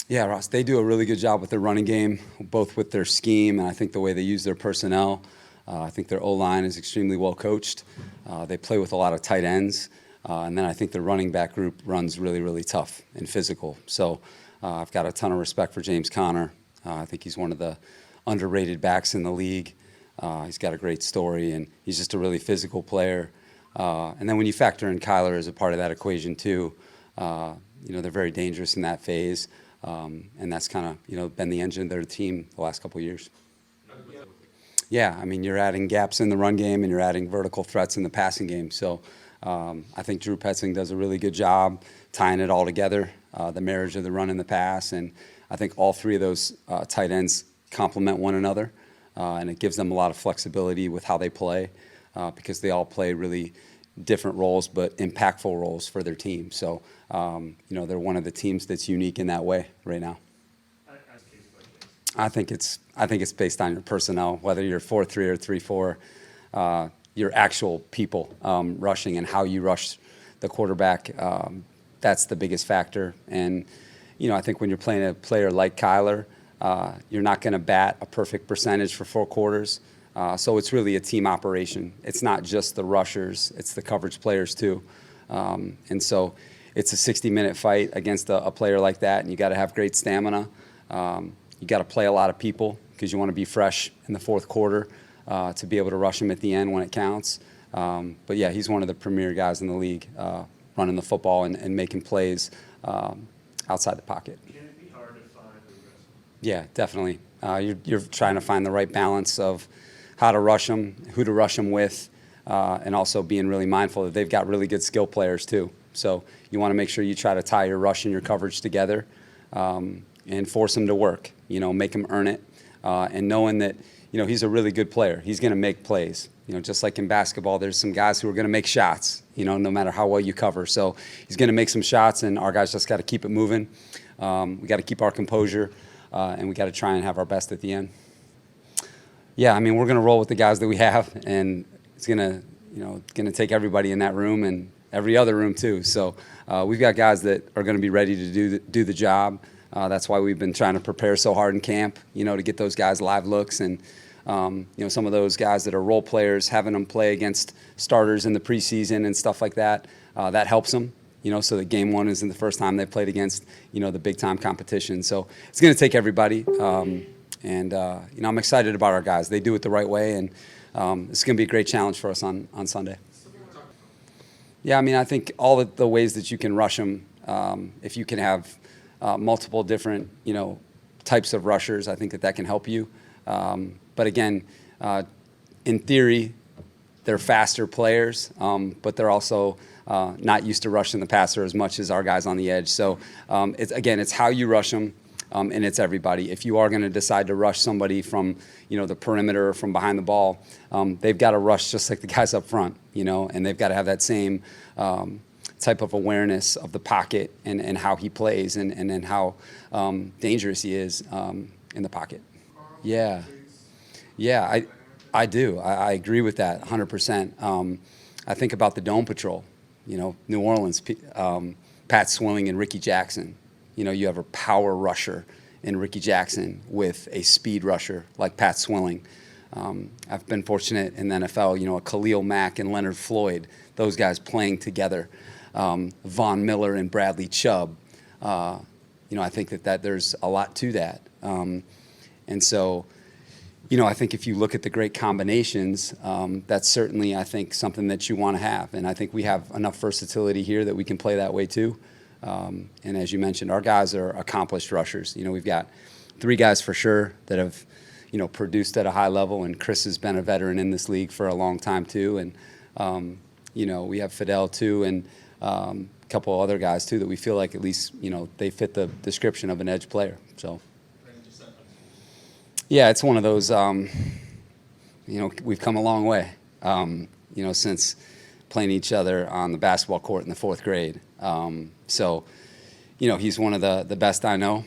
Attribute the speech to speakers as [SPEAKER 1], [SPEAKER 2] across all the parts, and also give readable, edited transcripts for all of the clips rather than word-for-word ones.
[SPEAKER 1] Yeah, Ross, they do a really good job with their running game, both with their scheme and I think the way they use their personnel. I think their O-line is extremely well coached. They play with a lot of tight ends. And then I think the running back group runs really, really tough and physical. So I've got a ton of respect for James Conner. I think he's one of the underrated backs in the league. He's got a great story, and he's just a really physical player. And then when you factor in Kyler as a part of that equation too, they're very dangerous in that phase. And that's kind of, been the engine of their team the last couple of years. Yeah, I mean, you're adding gaps in the run game and you're adding vertical threats in the passing game. So I think Drew Petzing does a really good job tying it all together, the marriage of the run and the pass. And I think all three of those tight ends complement one another, and it gives them a lot of flexibility with how they play because they all play really different roles but impactful roles for their team. So, they're one of the teams that's unique in that way right now. I think it's based on your personnel, whether you're 4-3 or 3-4, your actual people rushing and how you rush the quarterback. That's the biggest factor. And, I think when you're playing a player like Kyler, you're not going to bat a perfect percentage for 4 quarters. So it's really a team operation. It's not just the rushers, it's the coverage players too. And so it's a 60-minute fight against a player like that, and you got to have great stamina. You got to play a lot of people because you want to be fresh in the fourth quarter to be able to rush him at the end when it counts. But yeah, he's one of the premier guys in the league running the football and making plays outside the pocket.
[SPEAKER 2] Can it be hard to find the rest?
[SPEAKER 1] Yeah, definitely. You're trying to find the right balance of how to rush them, who to rush them with, and also being really mindful that they've got really good skill players too. So you want to make sure you try to tie your rush and your coverage together and force them to work, make them earn it. And knowing that, he's a really good player. He's going to make plays. Just like in basketball, there's some guys who are going to make shots, no matter how well you cover. So he's going to make some shots, and our guys just got to keep it moving. We got to keep our composure, and we got to try and have our best at the end. Yeah, I mean, we're going to roll with the guys that we have, and it's going to take everybody in that room and every other room too. So we've got guys that are going to be ready to do the job. That's why we've been trying to prepare so hard in camp, to get those guys live looks. And, some of those guys that are role players, having them play against starters in the preseason and stuff like that, that helps them, so that game one isn't the first time they played against, the big-time competition. So it's going to take everybody. I'm excited about our guys. They do it the right way, and it's going to be a great challenge for us on Sunday. Yeah, I mean, I think all the ways that you can rush them, if you can have multiple different, types of rushers, I think that can help you. But again, in theory, they're faster players, but they're also not used to rushing the passer as much as our guys on the edge. So it's how you rush them. And it's everybody. If you are going to decide to rush somebody from, the perimeter or from behind the ball, they've got to rush just like the guys up front, and they've got to have that same type of awareness of the pocket and how he plays and how dangerous he is in the pocket. Yeah, I do. I agree with that 100%. I think about the Dome Patrol, New Orleans, Pat Swilling and Ricky Jackson. You have a power rusher in Ricky Jackson with a speed rusher like Pat Swilling. I've been fortunate in the NFL, a Khalil Mack and Leonard Floyd, those guys playing together. Von Miller and Bradley Chubb. I think that there's a lot to that. And so, I think if you look at the great combinations, that's certainly, I think, something that you want to have. And I think we have enough versatility here that we can play that way too. And as you mentioned, our guys are accomplished rushers. We've got 3 guys for sure that have, produced at a high level, and Chris has been a veteran in this league for a long time too. And, we have Fidel too, and a couple other guys too that we feel like at least, they fit the description of an edge player. So, yeah, it's one of those, we've come a long way, since playing each other on the basketball court in the 4th grade. So, he's one of the best I know.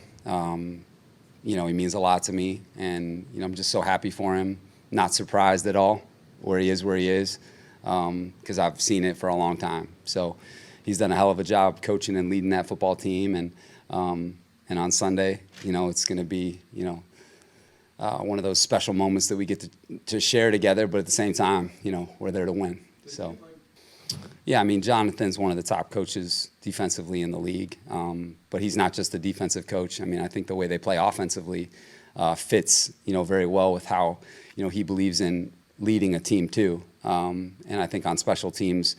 [SPEAKER 1] He means a lot to me, and, I'm just so happy for him. Not surprised at all where he is, because I've seen it for a long time. So he's done a hell of a job coaching and leading that football team, and, And on Sunday, it's going to be, one of those special moments that we get to share together, but at the same time, we're there to win. So, yeah, I mean, Jonathan's one of the top coaches defensively in the league, but he's not just a defensive coach. I mean, I think the way they play offensively fits, very well with how, he believes in leading a team too. And I think on special teams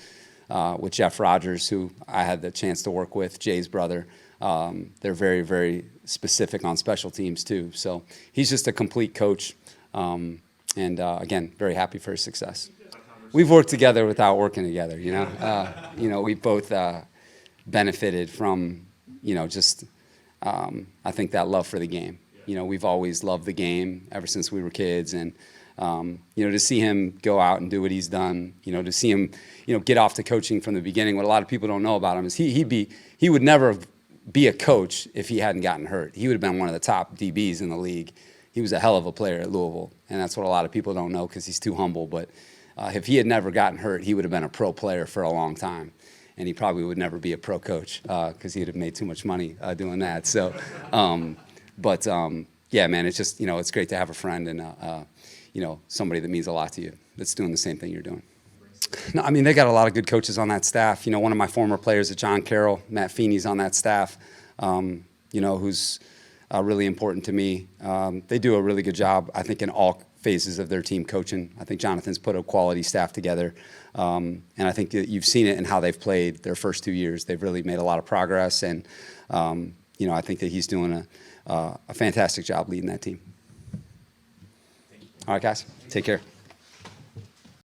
[SPEAKER 1] with Jeff Rogers, who I had the chance to work with, Jay's brother, they're very, very specific on special teams too. So he's just a complete coach. And again, very happy for his success. We've worked together without working together, we both benefited from, just I think that love for the game. We've always loved the game ever since we were kids. And, to see him go out and do what he's done, to see him, get off to coaching from the beginning. What a lot of people don't know about him is he would never be a coach if he hadn't gotten hurt. He would have been one of the top DBs in the league. He was a hell of a player at Louisville, and that's what a lot of people don't know because he's too humble. But if he had never gotten hurt, he would have been a pro player for a long time, and he probably would never be a pro coach because he'd have made too much money doing that. So, yeah, man, it's just, it's great to have a friend and, somebody that means a lot to you that's doing the same thing you're doing. No, I mean, they got a lot of good coaches on that staff. One of my former players at John Carroll, Matt Feeney's on that staff, who's really important to me. They do a really good job, I think, in all phases of their team coaching. I think Jonathan's put a quality staff together, and I think that you've seen it in how they've played their first 2 years. They've really made a lot of progress, and, I think that he's doing a fantastic job leading that team. All right, guys, take care.